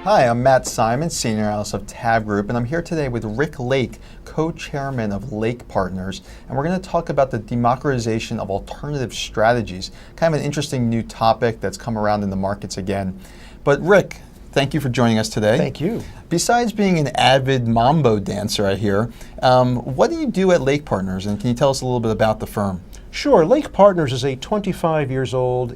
Hi, I'm Matt Simon, Senior Analyst of TABB Group, and I'm here today with Rick Lake, Co-Chairman of Lake Partners, and we're going to talk about the democratization of alternative strategies, kind of an interesting new topic that's come around in the markets again. But Rick, thank you for joining us today. Thank you. Besides being an avid mambo dancer, I hear, what do you do at Lake Partners, and can you tell us a little bit about the firm? Sure. Lake Partners is a 25 years old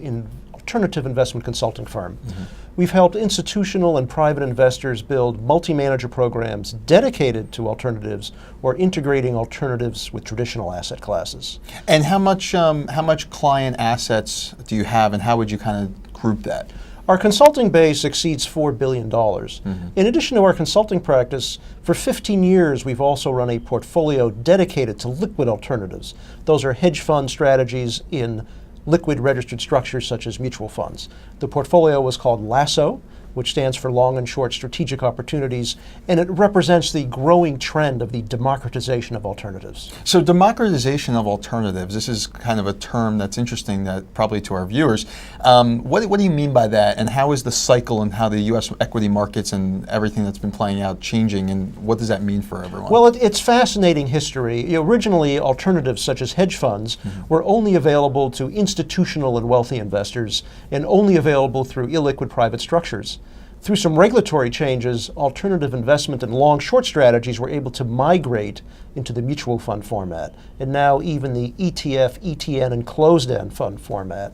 alternative investment consulting firm. Mm-hmm. We've helped institutional and private investors build multi-manager programs dedicated to alternatives or integrating alternatives with traditional asset classes. And how much client assets do you have, and how would you kind of group that? Our consulting base exceeds $4 billion. Mm-hmm. In addition to our consulting practice, for 15 years we've also run a portfolio dedicated to liquid alternatives. Those are hedge fund strategies in liquid registered structures such as mutual funds. The portfolio was called LASSO, which stands for Long and Short Strategic Opportunities, and it represents the growing trend of the democratization of alternatives. So democratization of alternatives, this is kind of a term that's interesting that probably to our viewers. What do you mean by that, and how is the cycle and how the U.S. equity markets and everything that's been playing out changing, and what does that mean for everyone? Well, it's fascinating history. Originally, alternatives such as hedge funds were only available to institutional and wealthy investors and only available through illiquid private structures. Through some regulatory changes, alternative investment and long-short strategies were able to migrate into the mutual fund format, and now even the ETF, ETN, and closed-end fund format.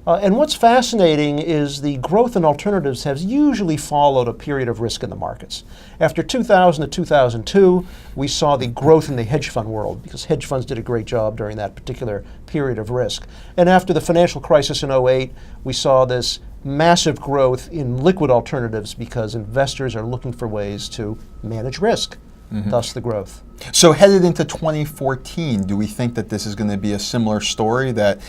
And what's fascinating is the growth in alternatives has usually followed a period of risk in the markets. After 2000 to 2002, we saw the growth in the hedge fund world because hedge funds did a great job during that particular period of risk. And after the financial crisis in 2008, we saw this massive growth in liquid alternatives because investors are looking for ways to manage risk, thus the growth. So headed into 2014, do we think that this is going to be a similar story that,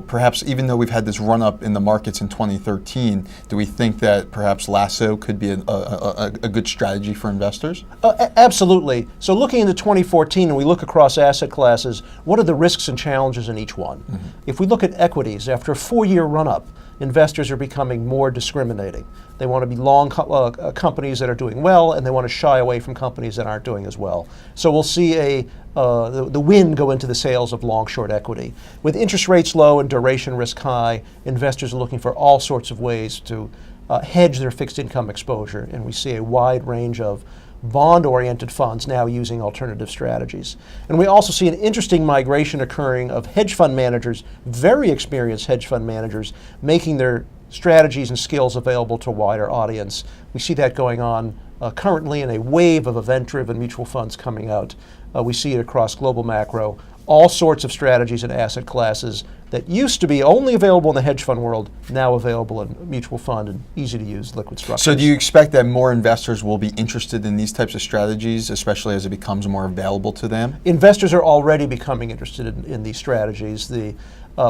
perhaps even though we've had this run up in the markets in 2013, do we think that perhaps LASSO could be a good strategy for investors? Absolutely. So looking into 2014 and we look across asset classes, what are the risks and challenges in each one? If we look at equities, after a 4-year run up, investors are becoming more discriminating. They want to be long companies that are doing well, and they want to shy away from companies that aren't doing as well. So we'll see the wind go into the sails of long-short equity. With interest rates low and duration risk high, investors are looking for all sorts of ways to hedge their fixed income exposure, and we see a wide range of bond-oriented funds now using alternative strategies. And we also see an interesting migration occurring of hedge fund managers, very experienced hedge fund managers, making their strategies and skills available to a wider audience. We see that going on currently in a wave of event-driven mutual funds coming out. We see it across global macro, all sorts of strategies and asset classes that used to be only available in the hedge fund world, now available in mutual fund and easy to use liquid structures. So do you expect that more investors will be interested in these types of strategies, especially as it becomes more available to them? Investors are already becoming interested in these strategies. The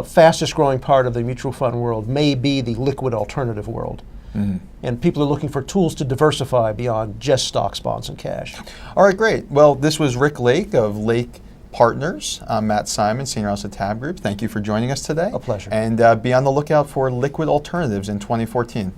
fastest growing part of the mutual fund world may be the liquid alternative world. And people are looking for tools to diversify beyond just stocks, bonds, and cash. All right, great. Well, this was Rick Lake of Lake Partners. I'm Matt Simon, Senior Analyst at TABB Group. Thank you for joining us today. A pleasure. And be on the lookout for liquid alternatives in 2014.